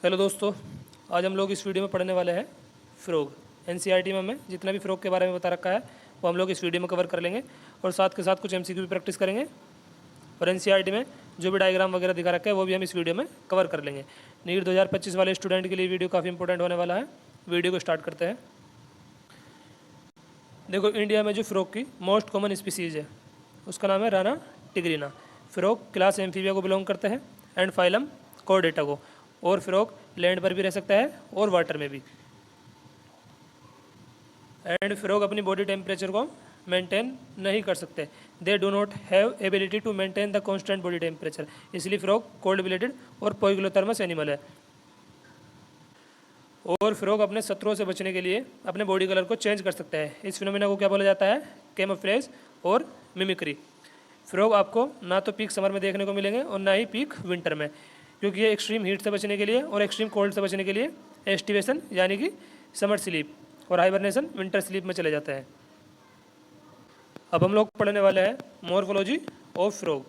Hello दोस्तों, आज हम लोग इस वीडियो में पढ़ने वाले हैं फ्रॉग। एनसीईआरटी में हमें जितना भी फ्रॉग के बारे में बता रखा है वो हम लोग इस वीडियो में कवर कर लेंगे और साथ के साथ कुछ एमसीक्यू भी प्रैक्टिस करेंगे। और एनसीईआरटी में जो भी डायग्राम वगैरह दिखा रखा है वो भी हम इस वीडियो में कवर कर लेंगे। नीट 2025 वाले स्टूडेंट के लिए वीडियो काफ़ी इंपॉर्टेंट होने वाला है। वीडियो को स्टार्ट करते हैं। देखो, इंडिया में जो फ्रॉग की मोस्ट कॉमन स्पीसीज है उसका नाम है राना टिग्रिना। फ्रॉग क्लास एम्फीबिया को बिलोंग करते हैं एंड फाइलम कॉर्डेटा को। और फ्रॉग लैंड पर भी रह सकता है और वाटर में भी। एंड फ्रॉग अपनी बॉडी टेम्परेचर को मेंटेन नहीं कर सकते। They do not have ability to maintain the constant body temperature. इसलिए फ्रॉग कोल्ड ब्लडेड और पोइक्लोथर्मस एनिमल है। और फ्रॉग अपने शत्रुओं से बचने के लिए अपने बॉडी कलर को चेंज कर सकता है। इस फिनोमेना को क्या बोला जाता है? कैमोफ्लेज और मिमिक्री। फ्रॉग आपको ना तो पीक समर में देखने को मिलेंगे और ना ही पीक विंटर में, क्योंकि ये एक्सट्रीम हीट से बचने के लिए और एक्सट्रीम कोल्ड से बचने के लिए एस्टिवेशन यानी कि समर स्लीप और हाइबरनेशन विंटर स्लीप में चले जाते हैं। अब हम लोग पढ़ने वाले हैं मॉर्फोलॉजी ऑफ फ्रॉग।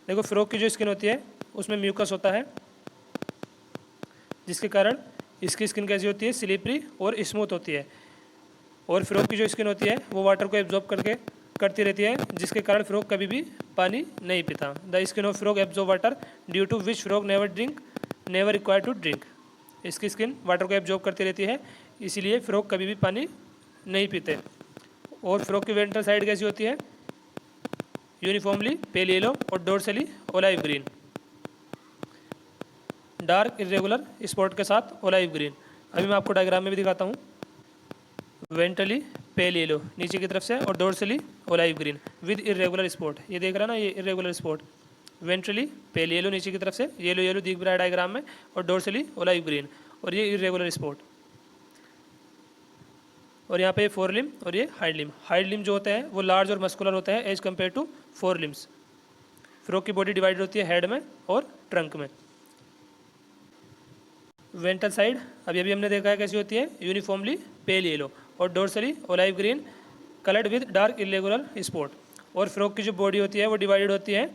देखो, फ्रॉग की जो स्किन होती है उसमें म्यूकस होता है, जिसके कारण इसकी स्किन कैसी होती है? स्लिपरी और स्मूथ होती है। और फ्रॉग की जो स्किन होती है वो वाटर को एब्जॉर्ब करती रहती है, जिसके कारण फ्रॉग कभी भी पानी नहीं पीता। The skin of frog absorb water due to which frog never require to drink. इसकी स्किन वाटर को एब्जॉर्ब करती रहती है, इसीलिए फ्रॉग कभी भी पानी नहीं पीते। और फ्रॉग की वेंट्रल साइड कैसी होती है? यूनिफॉर्मली पेल येलो और dorsally olive green, dark irregular spot के साथ ओलाइव ग्रीन। अभी मैं आपको डायग्राम में भी दिखाता हूँ। वेंट्रली पेल येलो नीचे की तरफ से और dorsally olive green with irregular spot. ये देख रहा ना, ये irregular spot. Ventrally pale yellow नीचे की तरफ से येलो येलो दिख रहा है डायग्राम में, और डोर्सली ओलाइव ग्रीन, और ये इरेगुलर स्पॉट। और यहाँ पे फोर लिम और ये हाइड लिम। हाइड लिम जो होते हैं वो लार्ज और मस्कुलर होते हैं as compare to fore limbs. Frog की बॉडी डिवाइड होती है हेड में और ट्रंक में। वेंट्रल साइड अभी अभी हमने देखा है कैसी होती है? यूनिफॉर्मली पेल येलो और dorsally olive green coloured with dark irregular spot. और फ्रॉग की जो बॉडी होती है वो डिवाइडेड होती है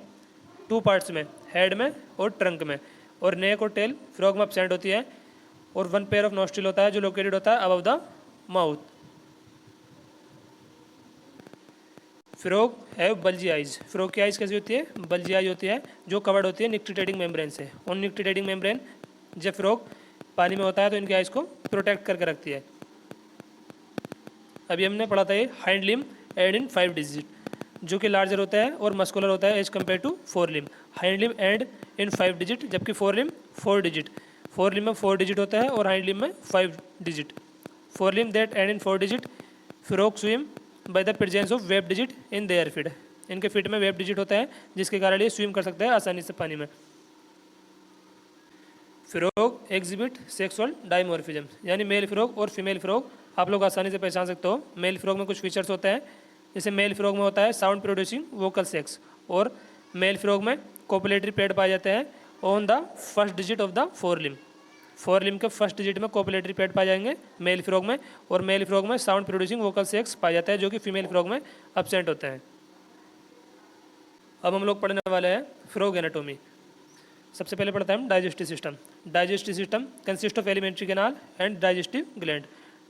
टू पार्ट्स में, हेड में और ट्रंक में। और नेक और टेल फ्रॉग में एब्सेंट होती है। और वन पेयर ऑफ नॉस्ट्रिल होता है जो लोकेटेड होता है above the mouth. Frog have bulgy eyes. Frog की आइज कैसी होती है? बल्जी आइज होती है, जो कवर्ड होती है निक्टिटेटिंग मेम्ब्रेन से। और निक्टिटेटिंग मेम्ब्रेन जब फ्रॉग पानी में होता है तो इनकी आइज को प्रोटेक्ट करके रखती है। अभी हमने पढ़ा था ये hind limb end in 5 digit, जो कि लार्जर होता है और मस्कुलर होता है as compare to fore limb. Hind limb end in 5 digit, जबकि fore limb 4 digit. Fore limb में 4 डिजिट होता है और हाइंड लिम में 5 digit. Fore limb that end in 4 digit frog swim by the presence of web digit in their feet. इनके feet में web digit होता है, जिसके कारण ये स्विम कर सकता है आसानी से पानी में। फ्रॉग एग्जिबिट सेक्सुअल डाइमॉर्फिज्म, यानी मेल फ्रॉग और फीमेल फ्रॉग आप लोग आसानी से पहचान सकते हो। मेल फ्रॉग में कुछ फीचर्स होते हैं, जैसे मेल फ्रॉग में होता है साउंड प्रोड्यूसिंग वोकल सेक्स, और मेल फ्रॉग में कोपुलेटरी पैड पाए जाते हैं on the first digit of the fore limb. Fore limb के फर्स्ट डिजिट में कोपुलेटरी पैड पाए जाएंगे मेल फ्रॉग में, और मेल फ्रॉग में साउंड प्रोड्यूसिंग वोकल सेक्स पाया जाता है, जो कि फीमेल फ्रॉग में एब्सेंट होते हैं। अब हम लोग पढ़ने वाले हैं फ्रॉग एनाटोमी। सबसे पहले पढ़ते हैं हम digestive system. Digestive system consist of alimentary canal and digestive gland.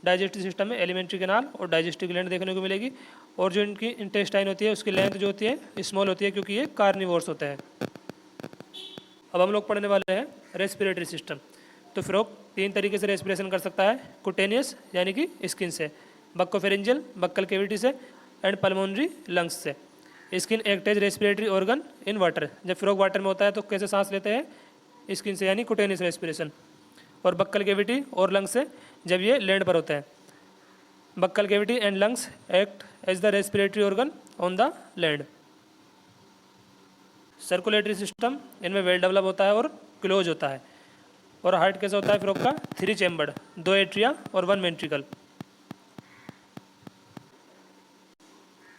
Digestive system में एलिमेंट्री कैनाल और डाइजेस्टिव ग्लैंड देखने को मिलेगी। और जो इनकी इंटेस्टाइन होती है उसकी लेंथ जो होती है स्मॉल होती है, क्योंकि ये कार्निवोर्स होते हैं। अब हम लोग पढ़ने वाले हैं रेस्पिरेटरी सिस्टम। तो फ्रॉग 3 तरीके से रेस्पिरेशन कर सकता है। कुटेनियस यानी कि स्किन से, बक्कोफेरेंजियल बक्कल कैविटी से, एंड पल्मोनरी लंग्स से। Skin act as respiratory organ in water. जब फ्रॉग वाटर में होता है तो कैसे सांस लेते हैं? स्किन से, यानी कुटेनियस रेस्पिरेशन। और बक्कल कैविटी और लंग्स से जब ये लैंड पर होता है। Buccal cavity and lungs act as the respiratory organ on the land. Circulatory system इनमें वेल डेवलप होता है और क्लोज होता है। और हार्ट कैसा होता है फ्रॉग का? 3 चैम्बर्ड, 2 एट्रिया और 1 वेंट्रिकल।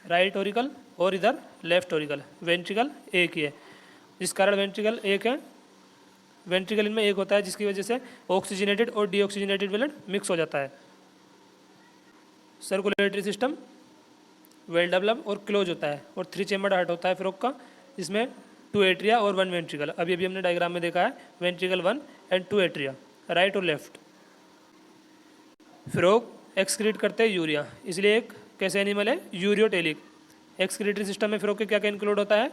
राइट ओरिकल और इधर लेफ्ट ओरिकल। वेंट्रिकल एक ही है, जिस कारण वेंट्रिकल एक है। वेंट्रिकल इनमें एक होता है, जिसकी वजह से ऑक्सीजनेटेड और डीऑक्सीजनेटेड ब्लड मिक्स हो जाता है। सर्कुलेटरी सिस्टम वेल डेवलप और क्लोज होता है। और 3 चैम्बर्ड हार्ट होता है फ्रॉग का, जिसमें 2 एट्रिया और 1 वेंट्रिकल। अभी अभी हमने डायग्राम में देखा है वेंट्रिकल 1 एंड 2 एट्रिया, राइट और लेफ्ट। फ्रॉग एक्सक्रीट करते हैं यूरिया, इसलिए एक कैसे एनिमल है, यूरियोटेलिक। एक्सक्रीटरी सिस्टम में फ्रॉग के क्या क्या इंक्लूड होता है,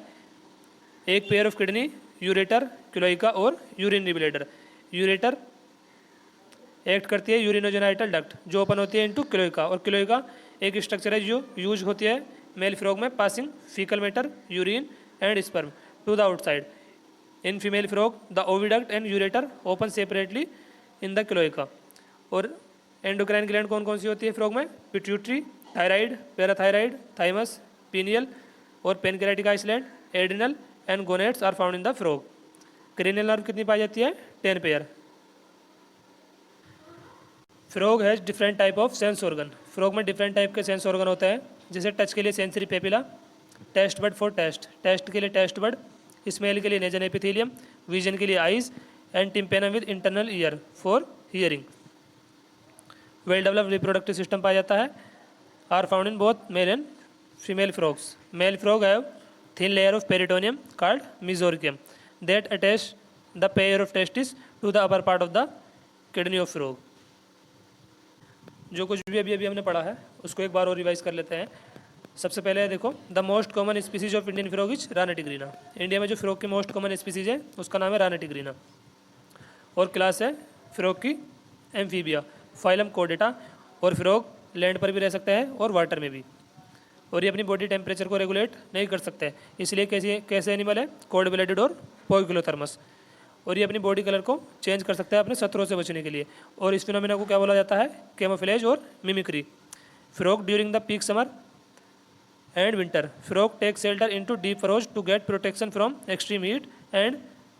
एक pair of kidney, ureter, cloaca और यूरिनरी ब्लैडर। यूरेटर एक्ट करती है यूरिनोजेनाइटल डक्ट जो ओपन होती है इनटू क्लोइका, और क्लोइका एक स्ट्रक्चर है जो यूज होती है मेल फ्रॉग में passing faecal matter, urine and sperm to the outside. In female frog the oviduct and ureter open separately in the cloaca. और एंडोक्राइन ग्लैंड कौन कौन सी होती है फ्रॉग में, pituitary, thyroid, parathyroid, thymus, pineal और pancreatic island, adrenal and gonads are found in the frog. Cranial nerve कितनी पाई जाती है, 10 pair. Frog has different type of sense organ. Frog में डिफरेंट टाइप के सेंस ऑर्गन होते हैं, जैसे टच के लिए sensory papilla, taste bud for taste, taste के लिए टेस्ट बड, स्मेल के लिए नेजन एपिथेलियम, विजन के लिए eyes and tympanum with internal ear for hearing. Well developed reproductive system पाया जाता है, are found in both male and female frogs. Male frog have thin layer of peritoneum called mesorchium that attach the pair of testes to the upper part of the kidney of frog। जो कुछ भी अभी अभी हमने पढ़ा है उसको एक बार और रिवाइज कर लेते हैं। सबसे पहले देखो, the most common species of Indian frog is Rana tigrina. India में जो फ्रॉग की मोस्ट कॉमन स्पीसीज है उसका नाम है रानाटिग्रीना, और क्लास है फ्रॉग की एम्फीबिया, फाइलम कोडेटा। और फ्रॉग लैंड पर भी रह सकते हैं और वाटर में भी, और ये अपनी बॉडी टेम्परेचर को रेगुलेट नहीं कर सकते, इसलिए कैसे एनिमल है, कोल्ड ब्लडेड और पोइकिलोथर्मस। और ये अपनी बॉडी कलर को चेंज कर सकता है अपने शत्रुओं से बचने के लिए, और इस फिनोमिना को क्या बोला जाता है, कैमोफ्लेज और mimicry. Frog during the peak summer and winter, frog take shelter into deep furrows to get protection from extreme heat and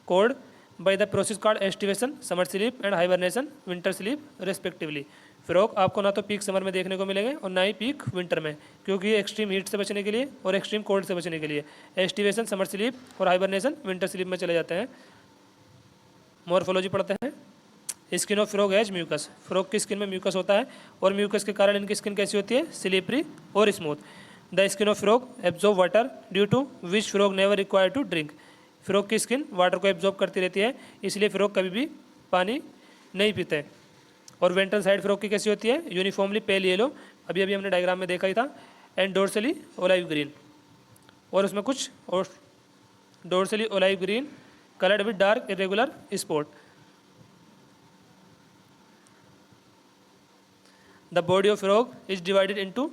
cold by the process called aestivation, summer sleep and hibernation, winter sleep respectively. Frog आपको ना तो peak summer में देखने को मिलेंगे और ना ही peak winter में, क्योंकि ये एक्सट्रीम हीट से बचने के लिए और एक्सट्रीम कोल्ड से बचने के लिए एस्टिवेशन, समर स्लीप और हाइबरनेशन विंटर स्लीप में चले जाते हैं। मॉर्फोलॉजी पढ़ते हैं। Skin of frog has mucus, frog की स्किन में म्यूकस होता है, और म्यूकस के कारण इनकी स्किन कैसी होती है, स्लिपरी और smooth. The skin of frog absorb water due to which frog never require to drink. Frog की स्किन वाटर को एब्जॉर्ब करती रहती है, इसलिए फ्रॉग कभी भी पानी नहीं पीते। और वेंट्रल साइड फ्रॉग की कैसी होती है, यूनिफॉर्मली पेल येलो, अभी अभी हमने डायग्राम में देखा ही था, एंड डोर्सली ओलाइव ग्रीन, और उसमें कुछ और dorsally olive green coloured with dark irregular spot. The body of frog is divided into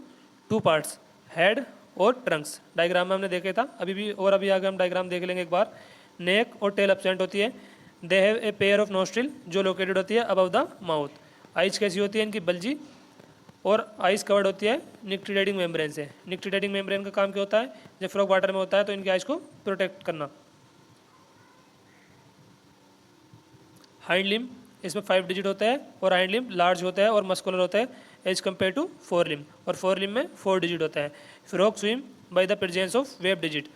2 parts, head और ट्रंक्स। डायग्राम में हमने देखा था अभी भी, और अभी आगे हम डायग्राम देख लेंगे एक बार। नेक और टेल एब्सेंट होती है। They have a pair of nostril जो लोकेटेड होती है अबव द माउथ। आइज कैसी होती है इनकी, बल्जी, और आइज कवर्ड होती है निक्टिडेटिंग मेम्ब्रेन से। निक्टिडेटिंग मेम्ब्रेन का काम क्या होता है, जब फ्रॉग वाटर में होता है तो इनकी आइज को प्रोटेक्ट करना। हाइंड लिम्ब, इसमें 5 डिजिट होता है, और हाइंड लिम्ब लार्ज होता है और मस्कुलर होता है एज कम्पेयर टू 4 लिम्ब, और 4 लिम्ब में 4 डिजिट होता है। Frog swim by the presence of web digit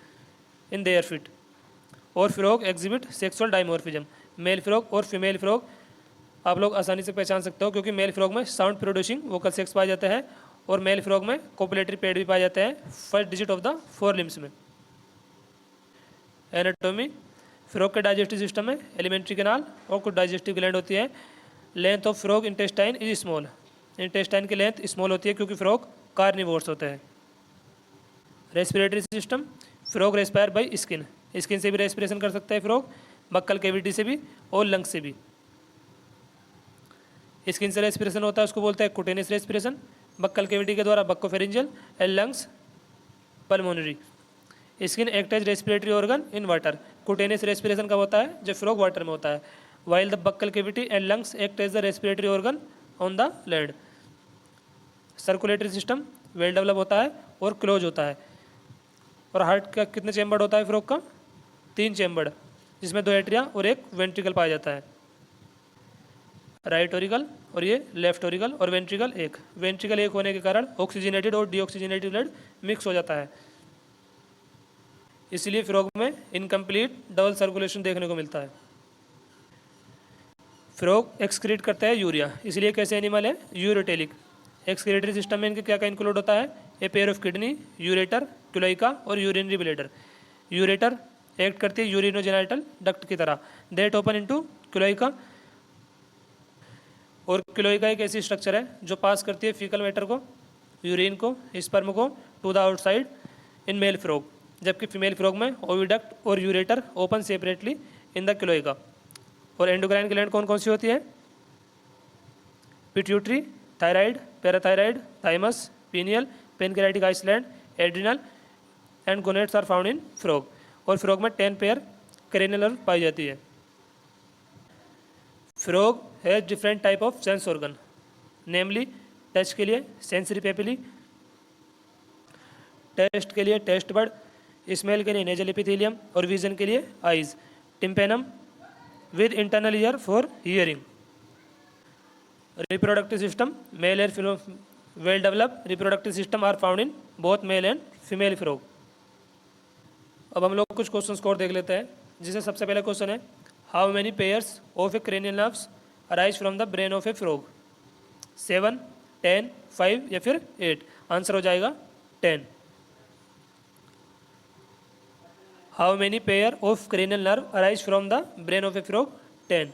in their feet, और frog exhibit sexual dimorphism. Male frog और फीमेल फ्रॉग आप लोग आसानी से पहचान सकते हो, क्योंकि मेल फ्रॉग में साउंड प्रोड्यूसिंग वोकल सेक्स पाया जाता है, और मेल फ्रॉग में कोपुलेटरी पैड भी पाया जाता है first digit of the 4 limbs में। एनाटॉमी, फ्रॉग के डाइजेस्टिव सिस्टम में एलिमेंट्री कैनाल और कुछ डाइजेस्टिव ग्लैंड होती है। Length of frog intestine is small, intestine की लेंथ स्मॉल होती है क्योंकि फ्रॉग कार्निवोर्स होते हैं। Respiratory system, frog respire by skin, skin से भी रेस्पिरेशन कर सकता है फ्रॉग, बक्कल कैविटी से भी और लंग्स से भी। स्किन से रेस्पिरेशन होता है उसको बोलते हैं कुटेनियस रेस्पिरेशन, बक्कल कैविटी के द्वारा buccopharyngeal and lungs pulmonary. Skin act as respiratory organ in water, cutaneous respiration कब होता है, जब फ्रॉग वाटर में होता है, while the buccal cavity and lungs act as the respiratory organ on the land. Circulatory system well develop होता है और क्लोज होता है। और हार्ट का कितने चैम्बर होता है फ्रॉग का, 3 चैम्बर, जिसमें 2 एट्रिया और 1 वेंट्रिकल पाया जाता है। राइट ओरिकल और ये लेफ्ट ओरिकल, और वेंट्रिकल एक। वेंट्रिकल एक होने के कारण ऑक्सीजनेटेड और डीऑक्सीजनेटेड ब्लड मिक्स हो जाता है, इसलिए फ्रॉग में इनकम्प्लीट डबल सर्कुलेशन देखने को मिलता है। फ्रॉग एक्सक्रीट करता है यूरिया, इसलिए कैसे एनिमल है, यूरोटेलिक। एक्सक्रीटरी सिस्टम में इनके क्या क्या इंक्लूड होता है, a pair of kidney, ureter, cloaca और यूरिनरी ब्लैडर। यूरेटर एक्ट करती है यूरिनोजेनाइटल डक्ट की तरह, दैट ओपन इनटू क्लोइका। और क्लोइका एक ऐसी स्ट्रक्चर है जो पास करती है फीकल मैटर को, यूरिन को, स्पर्म को to the outside in male frog, जबकि फीमेल फ्रॉग में ओविडक्ट और ureter open separately in the cloaca. और एंडोक्राइन ग्लैंड कौन कौन सी होती है? Pituitary, thyroid, parathyroid, thymus, pineal, pancreatic island, adrenal and gonads are found in frog. और फ्रॉग में 10 पेयर क्रेनियल नर्व पाई जाती है। Frog has different type of sense organ, namely touch के लिए सेंसरी पेपिली, टेस्ट के लिए टेस्ट बड, स्मेल के लिए नेजल एपिथेलियम और विजन के लिए eyes, tympanum with internal ear for hearing. Reproductive system male and well developed reproductive system are found in both male and female frog. अब हम लोग कुछ क्वेश्चंस को और देख लेते हैं, जिसे सबसे पहला क्वेश्चन है how many pairs of A cranial nerves arise from the brain of a frog? 7, 10, 5 या फिर 8? आंसर हो जाएगा 10। How many pair of cranial nerve arise from the brain of a frog? 10।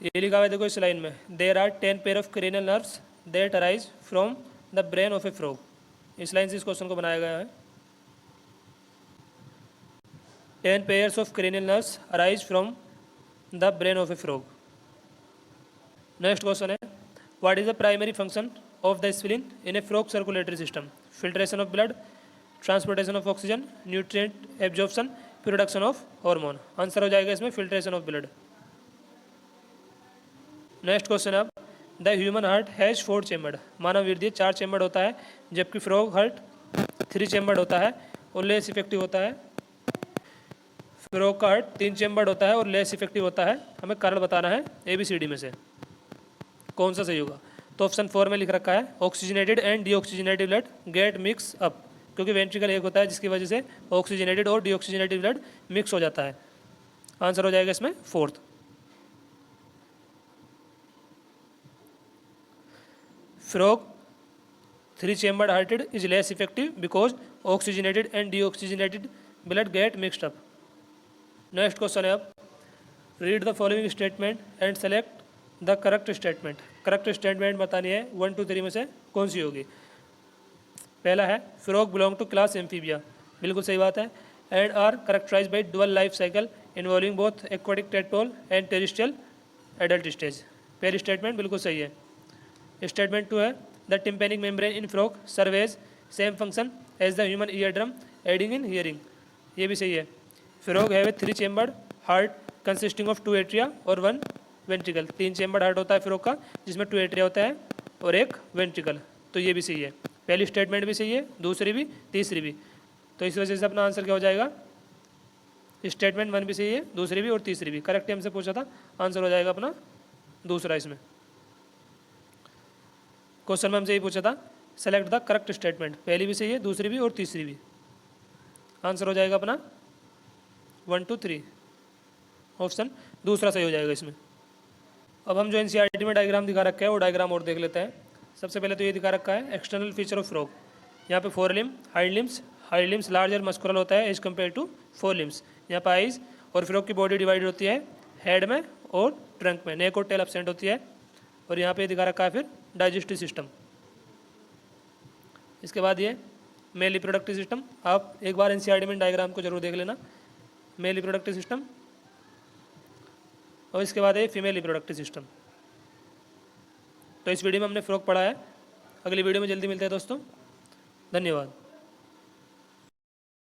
ये लिखा हुआ है देखो इस लाइन में, there are 10 pair of cranial nerves that arise from the brain of a frog. इस लाइन से इस क्वेश्चन को बनाया गया है। 10 pairs of cranial nerves arise from the brain of a frog. Next question है, what is the primary function of the spleen in a frog circulatory system? Filtration of blood, transportation of oxygen, nutrient absorption, production of hormone. Answer हो जाएगा इसमें filtration of blood. Next question है, the human heart has 4 chambered. मानव हृदय 4 chambered होता है, जबकि frog heart 3 chambered होता है और लेस इफेक्टिव होता है। फ्रॉग का हार्ट 3 चेम्बर्ड होता है और लेस इफेक्टिव होता है। हमें कारण बताना है ABCD में से कौन सा सही होगा। तो ऑप्शन 4 में लिख रखा है oxygenated and deoxygenated blood gate mix up, क्योंकि वेंट्रिकल एक होता है जिसकी वजह से ऑक्सीजनेटेड और डीऑक्सीजनेटेड ब्लड मिक्स हो जाता है। आंसर हो जाएगा इसमें 4th। Frog 3 chambered hearted is less effective because oxygenated and deoxygenated blood get mixed up. Next question है, अब read the following statement and select the correct statement. correct statement बतानी है 1 2 3 में से कौन सी होगी। पहला है frog belong to class amphibia, बिल्कुल सही बात है, and are characterized by dual life cycle involving both aquatic tadpole and terrestrial adult stage. पहली statement बिल्कुल सही है। स्टेटमेंट 2 है the tympanic membrane in frog serves same function as the human ear drum aiding in hearing. ये भी सही है। Frog have a 3 chambered heart consisting of 2 atria और 1 वेंट्रिकल। 3 चेम्बर्ड हार्ट होता है फ्रॉग का, जिसमें 2 एट्रिया होता है और 1 वेंट्रिकल। तो ये भी सही है। पहली स्टेटमेंट भी सही है, दूसरी भी, तीसरी भी। तो इस वजह से अपना आंसर क्या हो जाएगा, स्टेटमेंट 1 भी सही है, दूसरी भी और तीसरी भी। करेक्ट हमसे पूछा था, आंसर हो जाएगा अपना दूसरा। इसमें क्वेश्चन में हमसे यही पूछा था सेलेक्ट द करेक्ट स्टेटमेंट, पहली भी सही है, दूसरी भी और तीसरी भी। आंसर हो जाएगा अपना 1 2 3, ऑप्शन दूसरा सही हो जाएगा इसमें। अब हम जो NCERT में डायग्राम दिखा रखा है वो डायग्राम और देख लेते हैं। सबसे पहले तो ये दिखा रखा है एक्सटर्नल फीचर ऑफ फ्रॉग। यहाँ पे 4 लिम्ब, हाइंड लिम्स लार्ज और मस्कुलर होता है एज कम्पेयर टू 4 लिम्स। यहाँ पर आइज और फ्रॉग की बॉडी डिवाइड होती है हेड में और ट्रंक में, नेक और टेल एब्सेंट होती है। और यहाँ पे दिखा रखा है फिर डाइजेस्टिव सिस्टम। इसके बाद ये मेल रिप्रोडक्टिव सिस्टम। आप एक बार NCERT में डायग्राम को जरूर देख लेना, मेल रिप्रोडक्टिव सिस्टम। और इसके बाद है फीमेल रिप्रोडक्टिव सिस्टम। तो इस वीडियो में हमने फ्रॉग पढ़ा है। अगली वीडियो में जल्दी मिलते हैं दोस्तों, धन्यवाद।